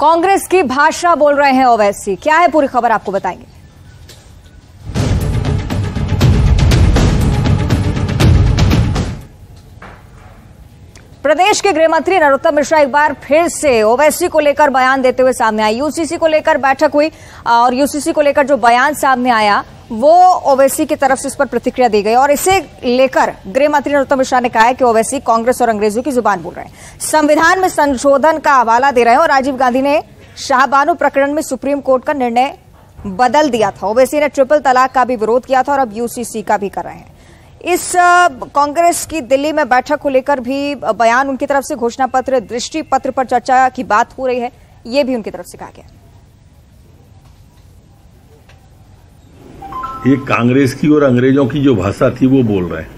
कांग्रेस की भाषा बोल रहे हैं ओवैसी। क्या है पूरी खबर, आपको बताएंगे। प्रदेश के गृह मंत्री नरोत्तम मिश्रा एक बार फिर से ओवैसी को लेकर बयान देते हुए सामने आए। यूसीसी को लेकर बैठक हुई और यूसीसी को लेकर जो बयान सामने आया वो ओवैसी की तरफ से इस पर प्रतिक्रिया दी गई और इसे लेकर गृह मंत्री नरोत्तम मिश्रा ने कहा है कि ओवैसी कांग्रेस और अंग्रेजों की जुबान बोल रहे हैं, संविधान में संशोधन का हवाला दे रहे हैं और राजीव गांधी ने शाहबानो प्रकरण में सुप्रीम कोर्ट का निर्णय बदल दिया था। ओवैसी ने ट्रिपल तलाक का भी विरोध किया था और अब यूसीसी का भी कर रहे हैं। इस कांग्रेस की दिल्ली में बैठक को लेकर भी बयान, उनकी तरफ से घोषणा पत्र, दृष्टि पत्र पर चर्चा की बात हो रही है, ये भी उनकी तरफ से कहा गया। ये कांग्रेस की और अंग्रेजों की जो भाषा थी वो बोल रहे हैं।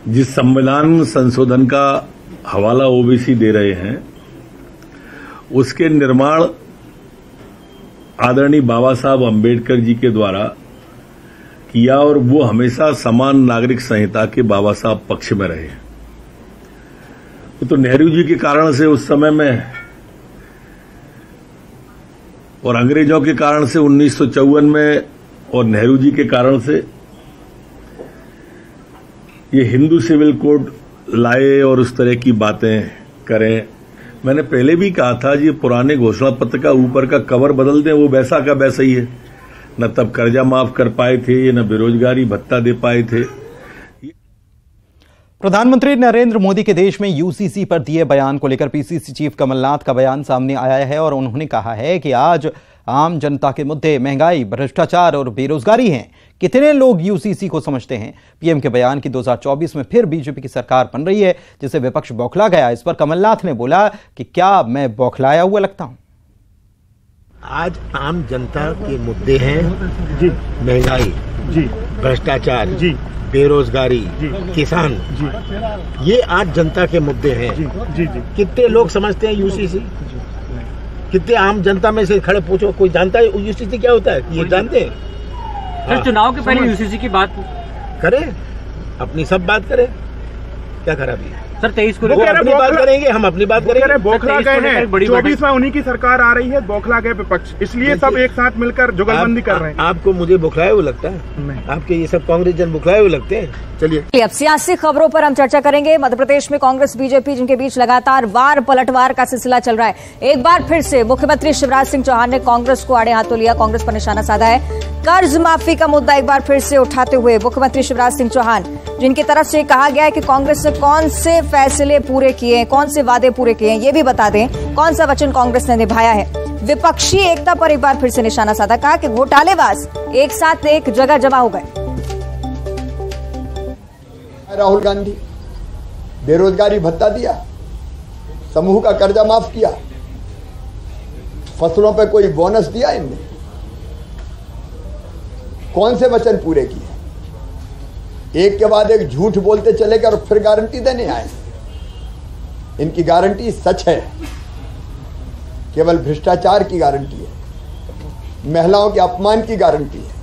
जिस संविधान संशोधन का हवाला ओबीसी दे रहे हैं उसके निर्माण आदरणीय बाबा साहब अम्बेडकर जी के द्वारा किया और वो हमेशा समान नागरिक संहिता के बाबा साहब पक्ष में रहे। तो नेहरू जी के कारण से उस समय में और अंग्रेजों के कारण से 1954 में और नेहरू जी के कारण से ये हिंदू सिविल कोड लाए और उस तरह की बातें करें। मैंने पहले भी कहा था ये पुराने घोषणा पत्र का ऊपर का कवर बदल दें, वो वैसा का वैसा ही है। न तब कर्जा माफ कर पाए थे, न बेरोजगारी भत्ता दे पाए थे। प्रधानमंत्री नरेंद्र मोदी के देश में यूसीसी पर दिए बयान को लेकर पीसीसी चीफ कमलनाथ का बयान सामने आया है और उन्होंने कहा है कि आज आम जनता के मुद्दे महंगाई, भ्रष्टाचार और बेरोजगारी हैं। कितने लोग यूसीसी को समझते हैं? पीएम के बयान की 2024 में फिर बीजेपी की सरकार बन रही है जिसे विपक्ष बौखला गया। इस पर कमलनाथ ने बोला कि क्या मैं बौखलाया हुआ लगता हूं? आज आम जनता के मुद्दे हैं जी, महंगाई जी, भ्रष्टाचार जी, बेरोजगारी जी, किसान जी, ये आज जनता के मुद्दे हैं जी, जी, जी। कितने लोग समझते हैं यूसीसी? कितने आम जनता में से खड़े पूछो, कोई जानता है यूसीसी क्या होता है? ये जानते हैं? सर, चुनाव के पहले यूसीसी की बात करें, अपनी सब बात करें, क्या खराबी है? सर 23 को अपनी बात करेंगे, हम अपनी बात करेंगे। बौखला गए हैं, 24 में उन्हीं की सरकार आ रही है, बौखला गए विपक्ष, इसलिए सब एक साथ मिलकर जुगलबंदी कर रहे हैं। आपको मुझे बुखलाए हुए लगता है? आपके ये सब कांग्रेस जन बुखलाए हुए लगते हैं? चलिए अब सियासी खबरों पर हम चर्चा करेंगे। मध्य प्रदेश में कांग्रेस बीजेपी जिनके बीच लगातार वार पलटवार का सिलसिला चल रहा है। एक बार फिर से मुख्यमंत्री शिवराज सिंह चौहान ने कांग्रेस को आड़े हाथों लिया, कांग्रेस पर निशाना साधा है। कर्ज माफी का मुद्दा एक बार फिर से उठाते हुए मुख्यमंत्री शिवराज सिंह चौहान, जिनकी तरफ से कहा गया है कि कांग्रेस ने कौन से फैसले पूरे किए, कौन से वादे पूरे किए, ये भी बता दें, कौन सा वचन कांग्रेस ने निभाया है। विपक्षी एकता पर एक बार फिर से निशाना साधा, कहा कि घोटालेबाज एक साथ एक जगह जमा हो गए। राहुल गांधी बेरोजगारी भत्ता दिया, समूह का कर्जा माफ किया, फसलों पे कोई बोनस दिया, इनने कौन से वचन पूरे किए? एक के बाद एक झूठ बोलते चले गए और फिर गारंटी देने आए। इनकी गारंटी सच है, केवल भ्रष्टाचार की गारंटी है, महिलाओं के अपमान की गारंटी है,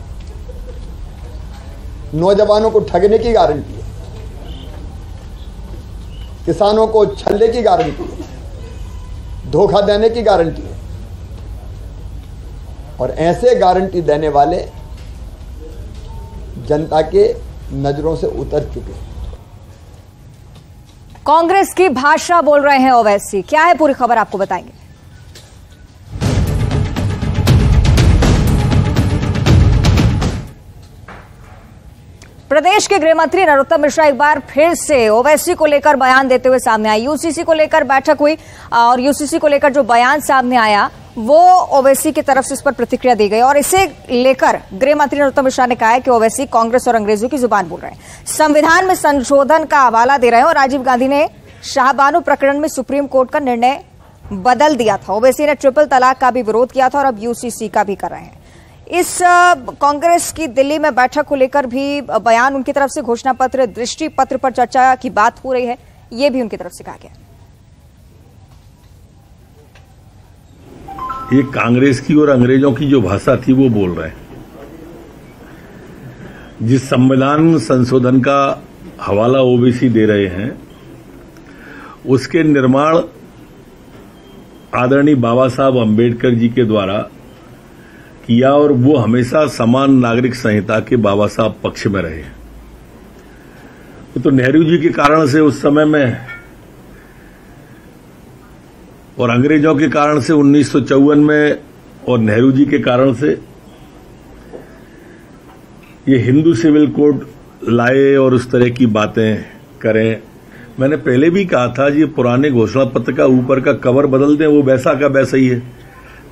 नौजवानों को ठगने की गारंटी है, किसानों को छलने की गारंटी है, धोखा देने की गारंटी है। और ऐसे गारंटी देने वाले जनता के नजरों से उतर चुके हैं। कांग्रेस की भाषा बोल रहे हैं ओवैसी। क्या है पूरी खबर, आपको बताएंगे। प्रदेश के गृह मंत्री नरोत्तम मिश्रा एक बार फिर से ओवैसी को लेकर बयान देते हुए सामने आए। यूसीसी को लेकर बैठक हुई और यूसीसी को लेकर जो बयान सामने आया वो ओवैसी की तरफ से इस पर प्रतिक्रिया दी गई और इसे लेकर गृह मंत्री नरोत्तम मिश्रा ने कहा है कि ओवैसी कांग्रेस और अंग्रेजों की जुबान बोल रहे हैं, संविधान में संशोधन का हवाला दे रहे हैं और राजीव गांधी ने शाहबानो प्रकरण में सुप्रीम कोर्ट का निर्णय बदल दिया था। ओवैसी ने ट्रिपल तलाक का भी विरोध किया था और अब यूसीसी का भी कर रहे हैं। इस कांग्रेस की दिल्ली में बैठक को लेकर भी बयान, उनकी तरफ से घोषणा पत्र, दृष्टि पत्र पर चर्चा की बात हो रही है, ये भी उनकी तरफ से कहा गया। ये कांग्रेस की और अंग्रेजों की जो भाषा थी वो बोल रहे हैं। जिस संविधान संशोधन का हवाला ओबीसी दे रहे हैं उसके निर्माण आदरणीय बाबा साहब अम्बेडकर जी के द्वारा किया और वो हमेशा समान नागरिक संहिता के बाबा साहब पक्ष में रहे। तो नेहरू जी के कारण से उस समय में और अंग्रेजों के कारण से 1954 में और नेहरू जी के कारण से ये हिंदू सिविल कोड लाए और उस तरह की बातें करें। मैंने पहले भी कहा था ये पुराने घोषणा पत्र का ऊपर का कवर बदल दें, वो वैसा का वैसा ही है।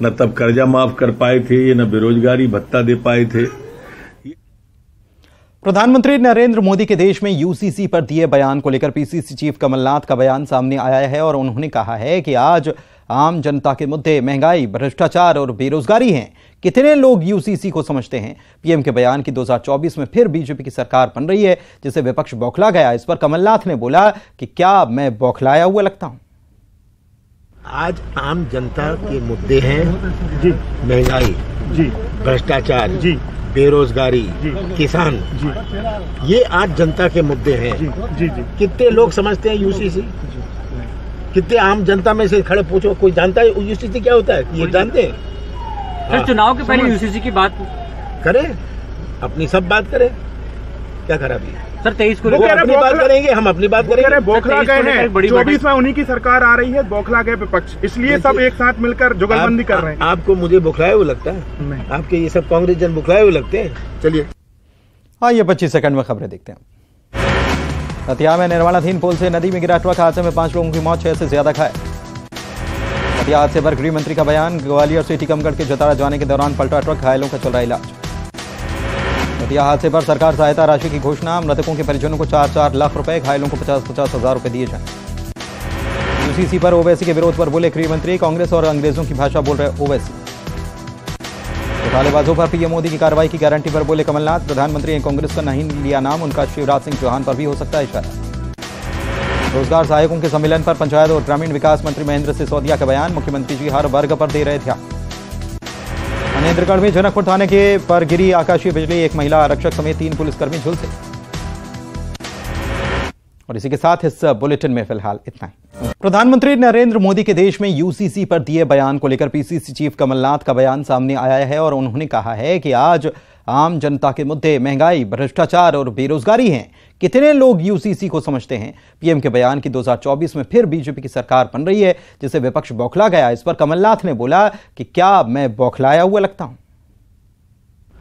न तब कर्जा माफ कर पाए थे, न बेरोजगारी भत्ता दे पाए थे। प्रधानमंत्री नरेंद्र मोदी के देश में यूसीसी पर दिए बयान को लेकर पीसीसी चीफ कमलनाथ का बयान सामने आया है और उन्होंने कहा है कि आज आम जनता के मुद्दे महंगाई, भ्रष्टाचार और बेरोजगारी हैं। कितने लोग यूसीसी को समझते हैं? पीएम के बयान की 2024 में फिर बीजेपी की सरकार बन रही है, जिसे विपक्ष बौखला गया। इस पर कमलनाथ ने बोला कि क्या मैं बौखलाया हुआ लगता हूं? आज आम जनता के मुद्दे हैं जी, महंगाई जी, भ्रष्टाचार जी, बेरोजगारी जी, किसान जी, ये आज जनता के मुद्दे हैं जी, जी, जी। कितने लोग समझते हैं यूसीसी? कितने आम जनता में से खड़े पूछो, कोई जानता है यूसीसी क्या होता है? ये जानते हैं? सर, चुनाव के पहले यूसीसी की बात करें, अपनी सब बात करें, क्या खराबी है? सर 23 को अपनी बात करेंगे, हम अपनी बात करेंगे। बौखला गए हैं, 24 में उन्हीं की सरकार आ रही है, बौखला गए विपक्ष, इसलिए सब एक साथ मिलकर जुगलबंदी कर रहे हैं। आपको मुझे बुखलाए हुए लगता है? नहीं। आपके ये सब कांग्रेस जन बुखलाए हुए लगते हैं? चलिए आइए 25 सेकंड में खबरें देखते हैं। हथिया में निर्माणाधीन पुल से नदी में गिरा ट्रक हादसे में 5 लोगों की मौत, 6 से ज्यादा घायल। हथिया हादसे पर गृह मंत्री का बयान, ग्वालियर से टीकमगढ़ के जतारा जाने के दौरान पलटा ट्रक, घायलों का चल रहा इलाज। हथिया हादसे पर सरकार सहायता राशि की घोषणा, मृतकों के परिजनों को 4-4 लाख रुपए, घायलों को 50-50 हजार रुपए दिए जाएं। यूसीसी पर ओवैसी के विरोध पर बोले गृह मंत्री, कांग्रेस और अंग्रेजों की भाषा बोल रहे ओवैसी। घोटालेबाजों पर पीएम मोदी की कार्रवाई की गारंटी पर बोले कमलनाथ, प्रधानमंत्री ने कांग्रेस का नहीं लिया नाम, उनका शिवराज सिंह चौहान पर भी हो सकता है इशारा। रोजगार सहायकों के सम्मेलन पर पंचायत और ग्रामीण विकास मंत्री महेंद्र सिसोदिया का बयान, मुख्यमंत्री जी हर वर्ग पर दे रहे ध्यान। मनेंद्रगढ़ में जनकपुर थाने के पर गिरी आकाशीय बिजली, एक महिला आरक्षक समेत 3 पुलिसकर्मी झुलसे। और इसी के साथ इस बुलेटिन में फिलहाल इतना ही। प्रधानमंत्री नरेंद्र मोदी के देश में यूसीसी पर दिए बयान को लेकर पीसीसी चीफ कमलनाथ का बयान सामने आया है और उन्होंने कहा है कि आज आम जनता के मुद्दे महंगाई, भ्रष्टाचार और बेरोजगारी हैं। कितने लोग यूसीसी को समझते हैं? पीएम के बयान की 2024 में फिर बीजेपी की सरकार बन रही है, जिसे विपक्ष बौखला गया। इस पर कमलनाथ ने बोला कि क्या मैं बौखलाया हुआ लगता हूं?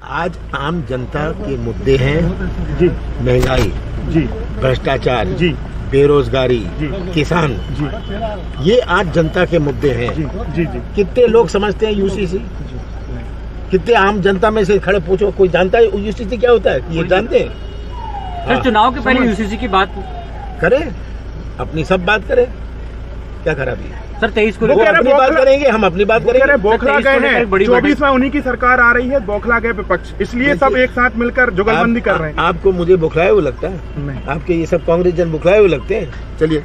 आज आम जनता के मुद्दे हैं जी, महंगाई जी, भ्रष्टाचार जी, बेरोजगारी जी, किसान जी, ये आज जनता के मुद्दे हैं जी, जी, जी। कितने लोग समझते हैं यूसीसी? कितने आम जनता में से खड़े पूछो, कोई जानता है यूसीसी क्या होता है? ये जानते हैं? सर, चुनाव के पहले यूसीसी की बात करें, अपनी सब बात करें, क्या खराबी है? सर 23 को अपनी बात करेंगे, हम अपनी बात करेंगे। बौखला गए हैं, 24 में उन्हीं की सरकार आ रही है, बौखला गए विपक्ष, इसलिए सब एक साथ मिलकर जुगलबंदी कर रहे हैं। आपको मुझे बुखलाए हुए लगता है? नहीं। आपके ये सब कांग्रेस जन बुखलाए हुए लगते हैं? चलिए